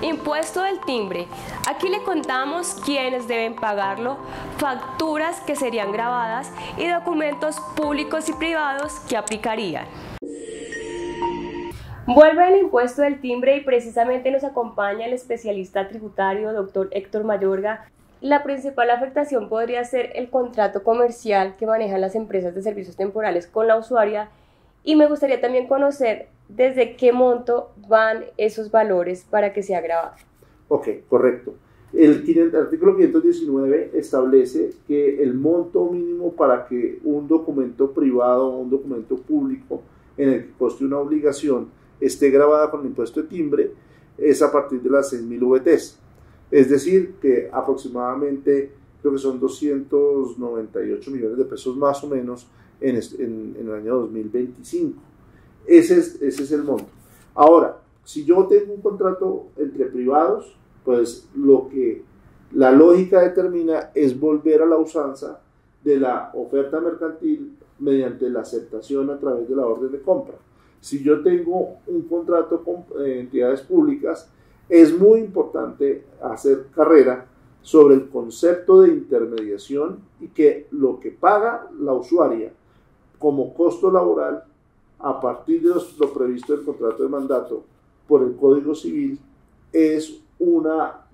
Impuesto del timbre. Aquí le contamos quiénes deben pagarlo, facturas que serían grabadas y documentos públicos y privados que aplicarían. Vuelve el impuesto del timbre y precisamente nos acompaña el especialista tributario, doctor Héctor Mayorga. La principal afectación podría ser el contrato comercial que manejan las empresas de servicios temporales con la usuaria, y me gustaría también conocer desde qué monto van esos valores para que sea grabado. Ok, correcto. El artículo 519 establece que el monto mínimo para que un documento privado o un documento público en el que conste una obligación esté grabada con el impuesto de timbre es a partir de las 6.000 VTs. Es decir, que aproximadamente creo que son 298 millones de pesos más o menos en el año 2025. Ese es el monto. Ahora, si yo tengo un contrato entre privados, pues lo que la lógica determina es volver a la usanza de la oferta mercantil mediante la aceptación a través de la orden de compra. Si yo tengo un contrato con entidades públicas, es muy importante hacer carrera sobre el concepto de intermediación y que lo que paga la usuaria como costo laboral a partir de lo previsto del contrato de mandato por el Código Civil es una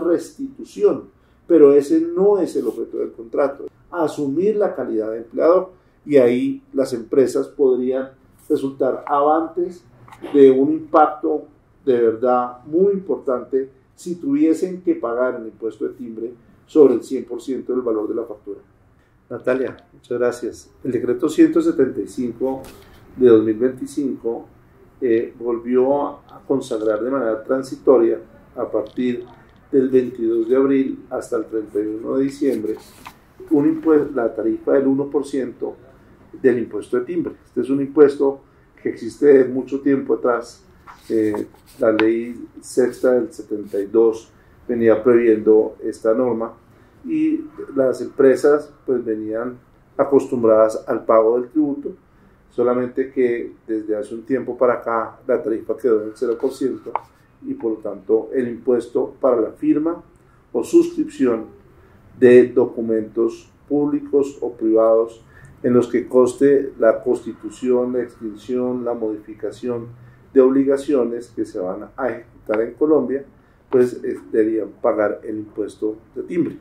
restitución, pero ese no es el objeto del contrato. Asumir la calidad de empleador, y ahí las empresas podrían resultar avantes de un impacto de verdad muy importante si tuviesen que pagar el impuesto de timbre sobre el 100% del valor de la factura. Natalia, muchas gracias. El decreto 175 de 2025 volvió a consagrar de manera transitoria a partir del 22 de abril hasta el 31 de diciembre la tarifa del 1% del impuesto de timbre. Este es un impuesto que existe de mucho tiempo atrás. La ley sexta del 72 venía previendo esta norma y las empresas pues venían acostumbradas al pago del tributo, solamente que desde hace un tiempo para acá la tarifa quedó en el 0% y por lo tanto el impuesto para la firma o suscripción de documentos públicos o privados en los que conste la constitución, la extinción, la modificación de obligaciones que se van a ejecutar en Colombia, pues deberían pagar el impuesto de timbre.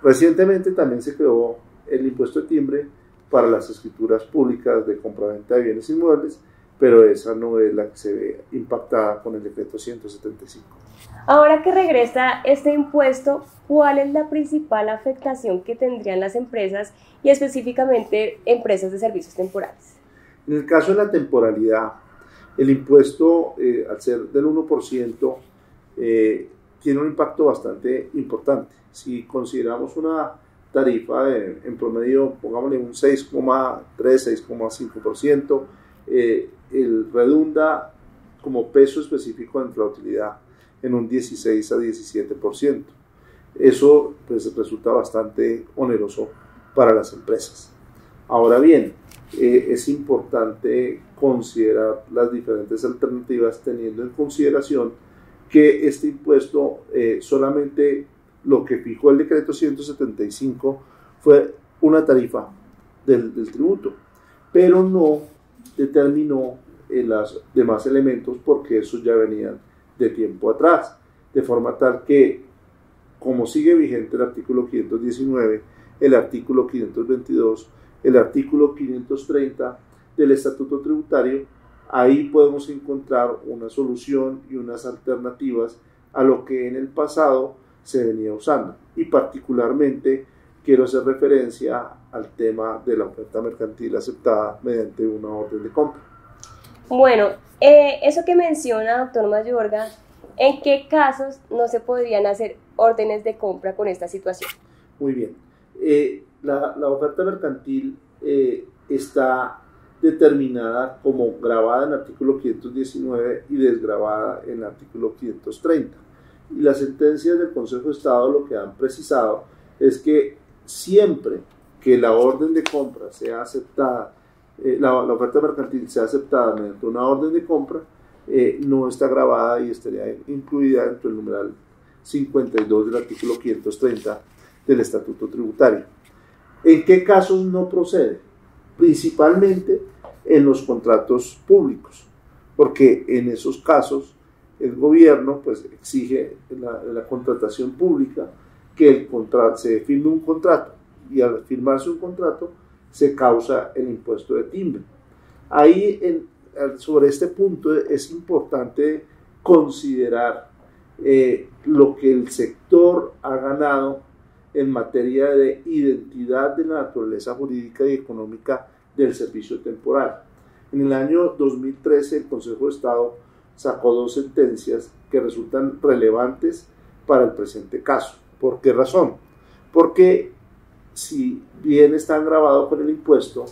Recientemente también se creó el impuesto de timbre para las escrituras públicas de compraventa de bienes inmuebles, pero esa no es la que se ve impactada con el decreto 175. Ahora que regresa este impuesto, ¿cuál es la principal afectación que tendrían las empresas y específicamente empresas de servicios temporales? En el caso de la temporalidad, el impuesto, al ser del 1%, tiene un impacto bastante importante. Si consideramos una tarifa en promedio, pongámosle un 6,3, 6,5%, el redunda como peso específico entre la utilidad en un 16 a 17%. Eso pues resulta bastante oneroso para las empresas. Ahora bien, es importante considerar las diferentes alternativas teniendo en consideración que este impuesto solamente lo que fijó el decreto 175 fue una tarifa del tributo, pero no determinó los demás elementos porque esos ya venían de tiempo atrás, de forma tal que, como sigue vigente el artículo 519, el artículo 522, el artículo 530 del Estatuto Tributario, ahí podemos encontrar una solución y unas alternativas a lo que en el pasado se venía usando. Y particularmente quiero hacer referencia al tema de la oferta mercantil aceptada mediante una orden de compra. Bueno, eso que menciona, doctor Mayorga, ¿en qué casos no se podrían hacer órdenes de compra con esta situación? Muy bien. La oferta mercantil está determinada como grabada en el artículo 519 y desgrabada en el artículo 530. Y las sentencias del Consejo de Estado lo que han precisado es que siempre que la orden de compra sea aceptada, la oferta mercantil sea aceptada mediante una orden de compra, no está grabada y estaría incluida dentro del numeral 52 del artículo 530 del Estatuto Tributario. ¿En qué casos no procede? Principalmente en los contratos públicos, porque en esos casos el gobierno pues exige en la contratación pública que se firme un contrato, y al firmarse un contrato se causa el impuesto de timbre. Ahí sobre este punto es importante considerar lo que el sector ha ganado en materia de identidad de la naturaleza jurídica y económica del servicio temporal. En el año 2013 el Consejo de Estado sacó 2 sentencias que resultan relevantes para el presente caso. ¿Por qué razón? Porque si bien están grabados con el impuesto,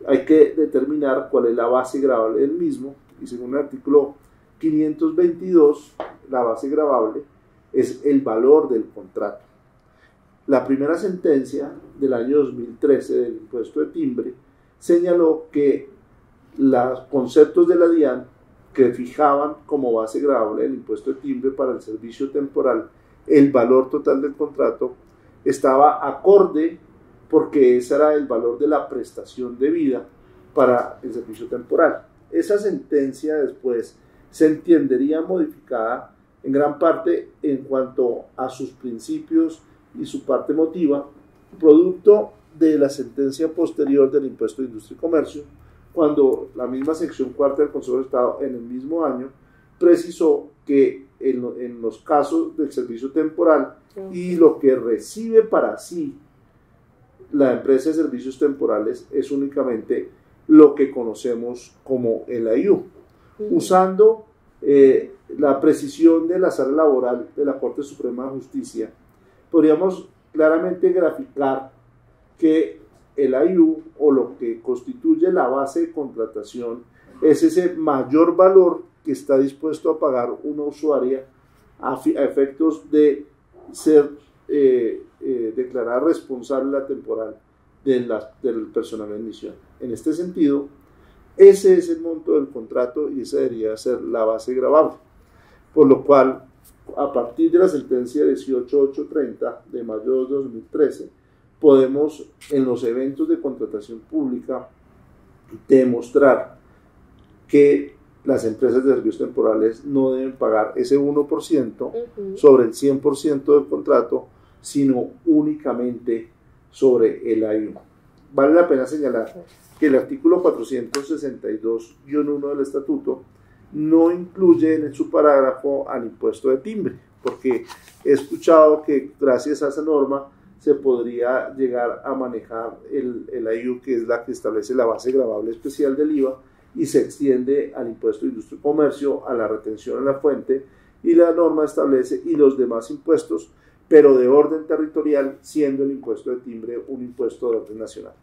hay que determinar cuál es la base gravable del mismo, y según el artículo 522, la base gravable es el valor del contrato. La primera sentencia del año 2013 del impuesto de timbre señaló que los conceptos de la DIAN que fijaban como base gravable el impuesto de timbre para el servicio temporal el valor total del contrato estaba acorde, porque ese era el valor de la prestación debida para el servicio temporal. Esa sentencia después se entendería modificada en gran parte en cuanto a sus principios y su parte motiva, producto de la sentencia posterior del impuesto de industria y comercio, cuando la misma sección cuarta del Consejo de Estado en el mismo año precisó que en los casos del servicio temporal y lo que recibe para sí la empresa de servicios temporales es únicamente lo que conocemos como el IU. Usando la precisión de la sala laboral de la Corte Suprema de Justicia, podríamos claramente graficar que el IU, o lo que constituye la base de contratación, es ese mayor valor que está dispuesto a pagar una usuaria a efectos de ser declarada responsable la temporal del personal en misión. En este sentido, ese es el monto del contrato y esa debería ser la base gravable. Por lo cual, a partir de la sentencia 18830 de mayo de 2013, podemos en los eventos de contratación pública demostrar que las empresas de servicios temporales no deben pagar ese 1% sobre el 100% del contrato, sino únicamente sobre el IU. Vale la pena señalar que el artículo 462-1 del Estatuto no incluye en su parágrafo al impuesto de timbre, porque he escuchado que gracias a esa norma se podría llegar a manejar el IU, que es la que establece la base gravable especial del IVA, y se extiende al impuesto de industria y comercio, a la retención en la fuente, y la norma establece y los demás impuestos, pero de orden territorial, siendo el impuesto de timbre un impuesto de orden nacional.